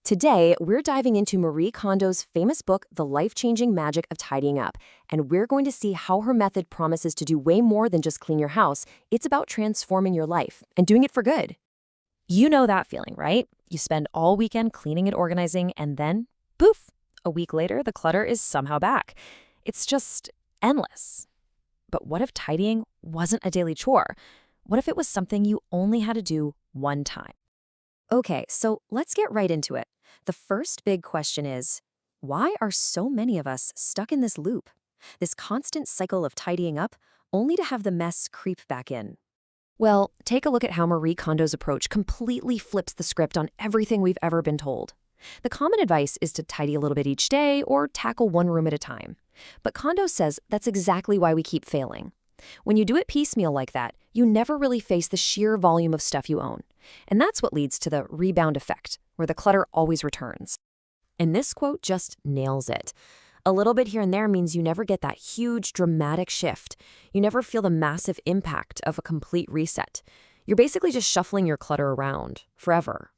Today, we're diving into Marie Kondo's famous book, The Life-Changing Magic of Tidying Up, and we're going to see how her method promises to do way more than just clean your house. It's about transforming your life and doing it for good. You know that feeling, right? You spend all weekend cleaning and organizing, and then, poof, a week later, the clutter is somehow back. It's just endless. But what if tidying wasn't a daily chore? What if it was something you only had to do one time? Okay, so let's get right into it. The first big question is, why are so many of us stuck in this loop? This constant cycle of tidying up, only to have the mess creep back in. Well, take a look at how Marie Kondo's approach completely flips the script on everything we've ever been told. The common advice is to tidy a little bit each day or tackle one room at a time. But Kondo says that's exactly why we keep failing. When you do it piecemeal like that, you never really face the sheer volume of stuff you own. And that's what leads to the rebound effect, where the clutter always returns. And this quote just nails it. A little bit here and there means you never get that huge, dramatic shift. You never feel the massive impact of a complete reset. You're basically just shuffling your clutter around forever.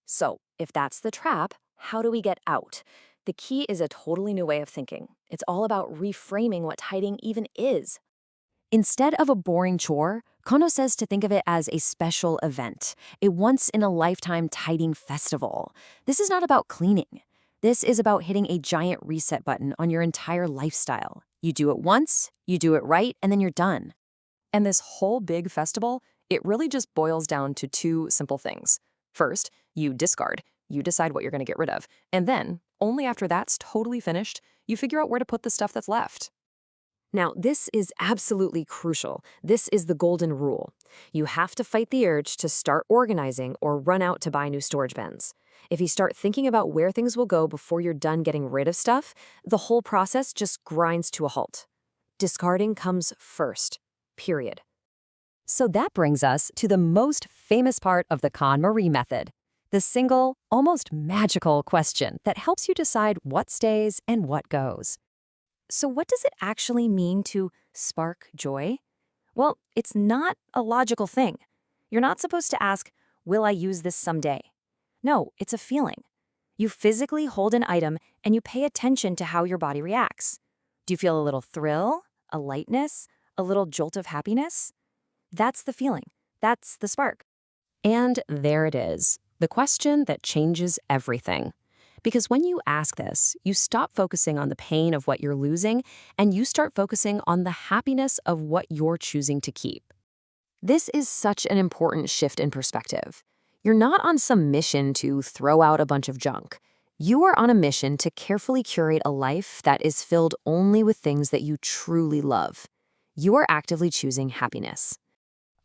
So, if that's the trap, how do we get out? The key is a totally new way of thinking. It's all about reframing what tidying even is. Instead of a boring chore, Kondo says to think of it as a special event, a once-in-a-lifetime tidying festival. This is not about cleaning. This is about hitting a giant reset button on your entire lifestyle. You do it once, you do it right, and then you're done. And this whole big festival, it really just boils down to two simple things. First, you discard. You decide what you're going to get rid of. And then, only after that's totally finished, you figure out where to put the stuff that's left. Now, this is absolutely crucial. This is the golden rule. You have to fight the urge to start organizing or run out to buy new storage bins. If you start thinking about where things will go before you're done getting rid of stuff, the whole process just grinds to a halt. Discarding comes first, period. So that brings us to the most famous part of the KonMari Method, the single, almost magical question that helps you decide what stays and what goes. So what does it actually mean to spark joy? Well, it's not a logical thing. You're not supposed to ask, will I use this someday? No, it's a feeling. You physically hold an item and you pay attention to how your body reacts. Do you feel a little thrill, a lightness, a little jolt of happiness? That's the feeling. That's the spark. And there it is, the question that changes everything. Because when you ask this, you stop focusing on the pain of what you're losing, and you start focusing on the happiness of what you're choosing to keep. This is such an important shift in perspective. You're not on some mission to throw out a bunch of junk. You are on a mission to carefully curate a life that is filled only with things that you truly love. You are actively choosing happiness.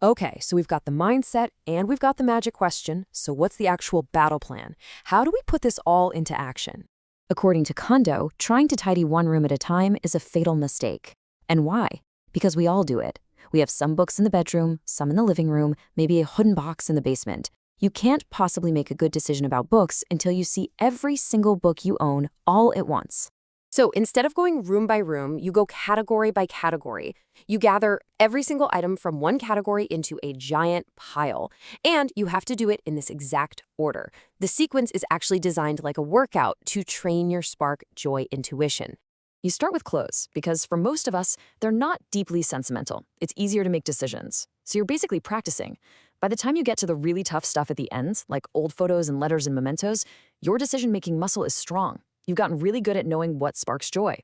Okay, so we've got the mindset and we've got the magic question. So what's the actual battle plan? How do we put this all into action? According to Kondo, trying to tidy one room at a time is a fatal mistake. And why? Because we all do it. We have some books in the bedroom, some in the living room, maybe a hidden box in the basement. You can't possibly make a good decision about books until you see every single book you own all at once. So instead of going room by room, you go category by category. You gather every single item from one category into a giant pile. And you have to do it in this exact order. The sequence is actually designed like a workout to train your spark joy intuition. You start with clothes because for most of us, they're not deeply sentimental. It's easier to make decisions. So you're basically practicing. By the time you get to the really tough stuff at the end, like old photos and letters and mementos, your decision-making muscle is strong. You've gotten really good at knowing what sparks joy.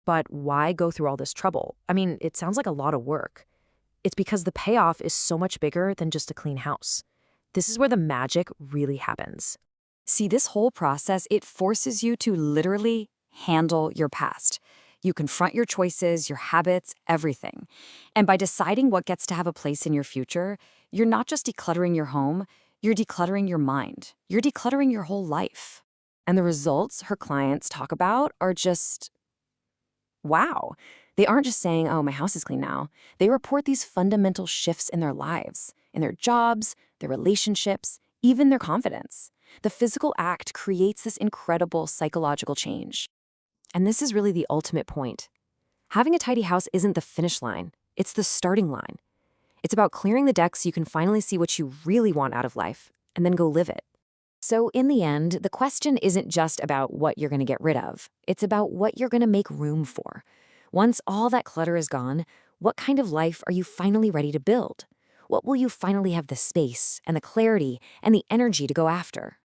But why go through all this trouble? I mean, it sounds like a lot of work. It's because the payoff is so much bigger than just a clean house. This is where the magic really happens. See, this whole process, it forces you to literally handle your past. You confront your choices, your habits, everything. And by deciding what gets to have a place in your future, you're not just decluttering your home, you're decluttering your mind. You're decluttering your whole life. And the results her clients talk about are just, wow. They aren't just saying, oh, my house is clean now. They report these fundamental shifts in their lives, in their jobs, their relationships, even their confidence. The physical act creates this incredible psychological change. And this is really the ultimate point. Having a tidy house isn't the finish line. It's the starting line. It's about clearing the decks so you can finally see what you really want out of life and then go live it. So, in the end, the question isn't just about what you're going to get rid of, it's about what you're going to make room for. Once all that clutter is gone, what kind of life are you finally ready to build? What will you finally have the space and the clarity and the energy to go after?